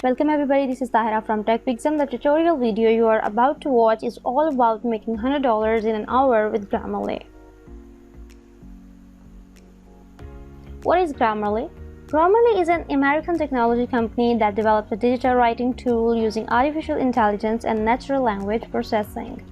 Welcome everybody, this is Tahira from TechPIXIM. The tutorial video you are about to watch is all about making $100 in an hour with Grammarly. What is Grammarly? Grammarly is an American technology company that developed a digital writing tool using artificial intelligence and natural language processing.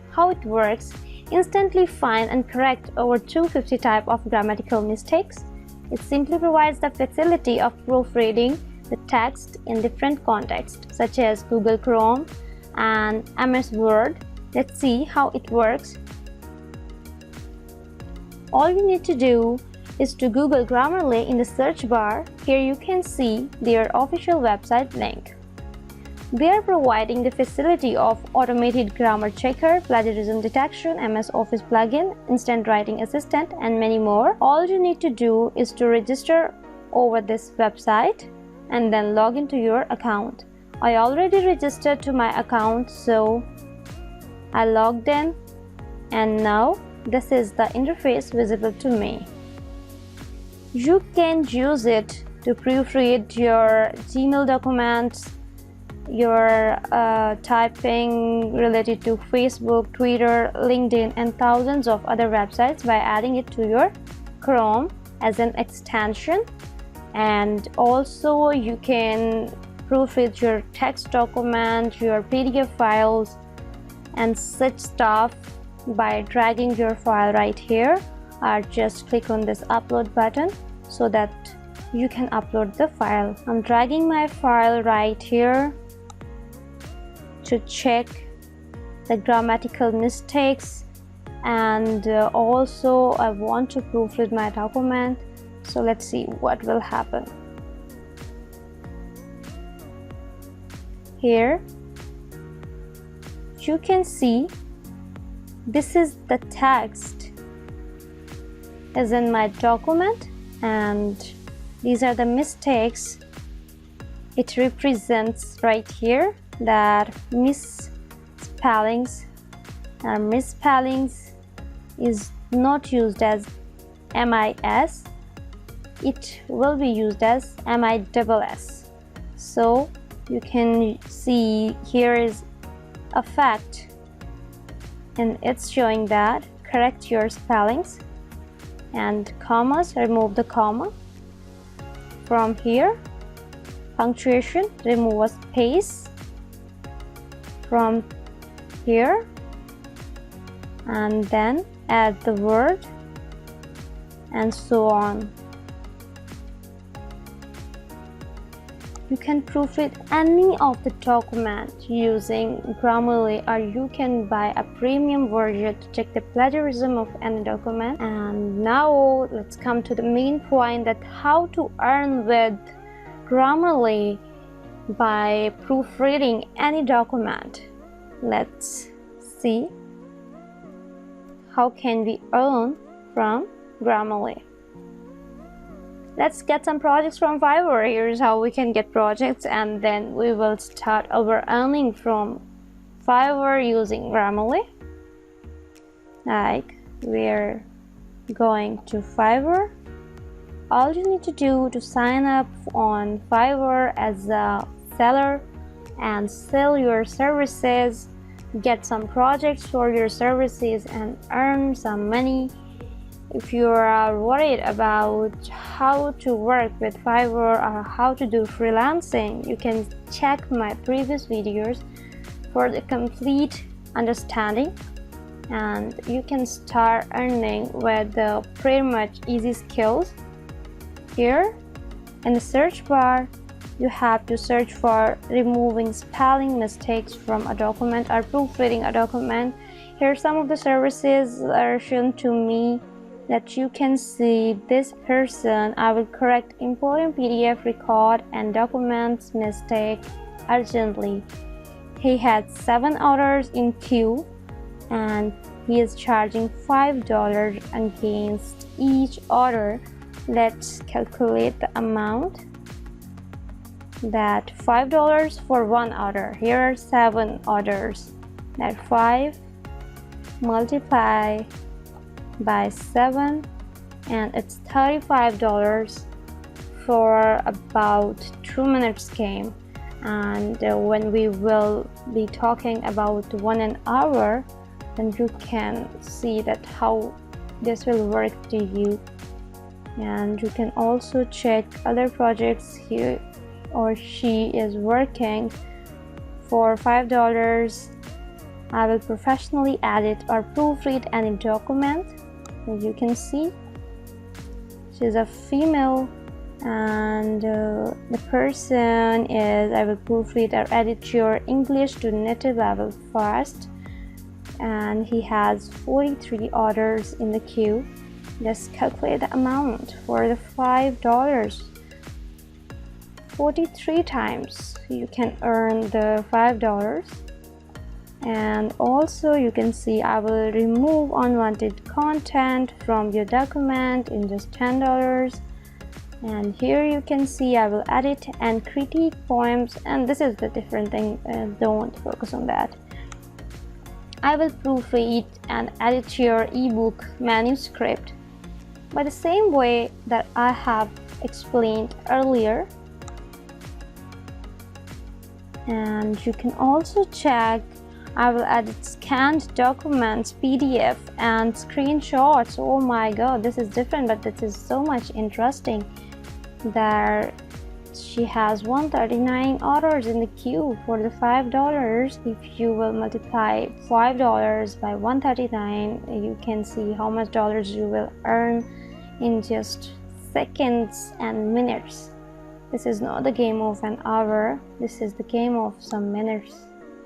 How it works: instantly find and correct over 250 types of grammatical mistakes. It simply provides the facility of proofreading the text in different contexts, such as Google Chrome and MS Word. Let's see how it works. All you need to do is to Google Grammarly in the search bar. Here you can see their official website link. They are providing the facility of automated grammar checker, plagiarism detection, MS Office plugin, instant writing assistant, and many more. All you need to do is to register over this website and then log into your account. I already registered to my account, so I logged in, and now this is the interface visible to me. You can use it to proofread your Gmail documents, your typing related to Facebook, Twitter, LinkedIn, and thousands of other websites by adding it to your Chrome as an extension. And also you can proofread your text document, your PDF files, and such stuff by dragging your file right here, or just click on this upload button so that you can upload the file. I'm dragging my file right here to check the grammatical mistakes, and also I want to proofread my document. So let's see what will happen. Here you can see this is the text is in my document, and these are the mistakes it represents right here. That misspellings is not used as MIS, it will be used as MISS. So you can see here is a fact, and it's showing that correct your spellings, and commas, remove the comma from here. Punctuation, remove a space from here, and then add the word, and so on. You can proofread any of the document using Grammarly, or you can buy a premium version to check the plagiarism of any document. And now let's come to the main point, that how to earn with Grammarly by proofreading any document. Let's see how can we earn from Grammarly. Let's get some projects from Fiverr. Here's how we can get projects, and then we will start our earning from Fiverr using Grammarly. Like, we're going to Fiverr. All you need to do to sign up on Fiverr as a seller and sell your services, get some projects for your services, and earn some money. If you are worried about how to work with Fiverr or how to do freelancing, you can check my previous videos for the complete understanding, and you can start earning with the pretty much easy skills. Here in the search bar, you have to search for removing spelling mistakes from a document or proofreading a document. Here some of the services are shown to me, that you can see this person. I will correct important PDF record and documents mistake urgently. He had 7 orders in queue, and he is charging $5 against each order. Let's calculate the amount. That $5 for 1 order. Here are 7 orders. That 5 multiply by 7, and it's $35 for about 2 minutes game. and when we will be talking about 1 hour, then you can see that how this will work to you. And you can also check other projects he or she is working for $5. I will professionally edit or proofread any document. As you can see, she's a female, and the person is, I will proofread or edit your English to native level first, and he has 43 orders in the queue. Just calculate the amount for the $5. 43 times you can earn the $5. And also you can see I will remove unwanted content from your document in just $10. And here you can see I will edit and critique poems, and this is the different thing, don't focus on that. I will proofread and edit your ebook manuscript by the same way that I have explained earlier. And you can also check I will edit scanned documents, PDF and screenshots. Oh my god, this is different, but this is so much interesting. There she has 139 orders in the queue for the $5. If you will multiply $5 by 139, you can see how much dollars you will earn in just seconds and minutes. This is not the game of an hour, this is the game of some minutes,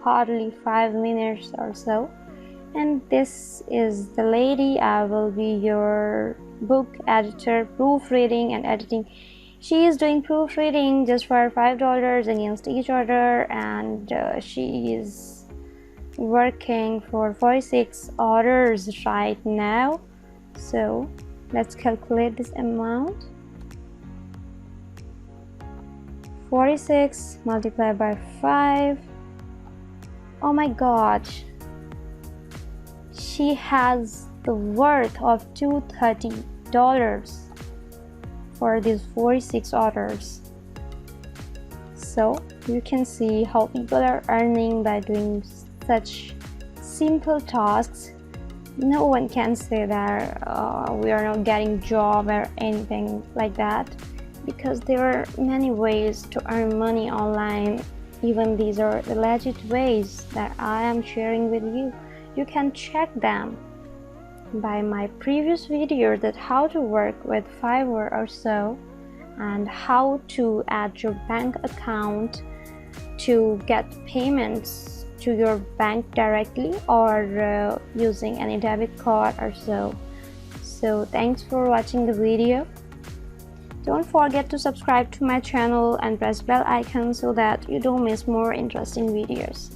hardly 5 minutes or so. And this is the lady. I will be your book editor, proofreading and editing. She is doing proofreading just for $5 against each order, and she is working for 46 orders right now. So let's calculate this amount. 46 multiplied by 5. Oh my god, she has the worth of $230 for these 46 orders. So you can see how people are earning by doing such simple tasks. No one can say that we are not getting job or anything like that, because there are many ways to earn money online. Even these are the legit ways that I am sharing with you. You can check them by my previous video, that how to work with Fiverr or so, and how to add your bank account to get payments to your bank directly, or using any debit card or so. So thanks for watching the video. Don't forget to subscribe to my channel and press bell icon so that you don't miss more interesting videos.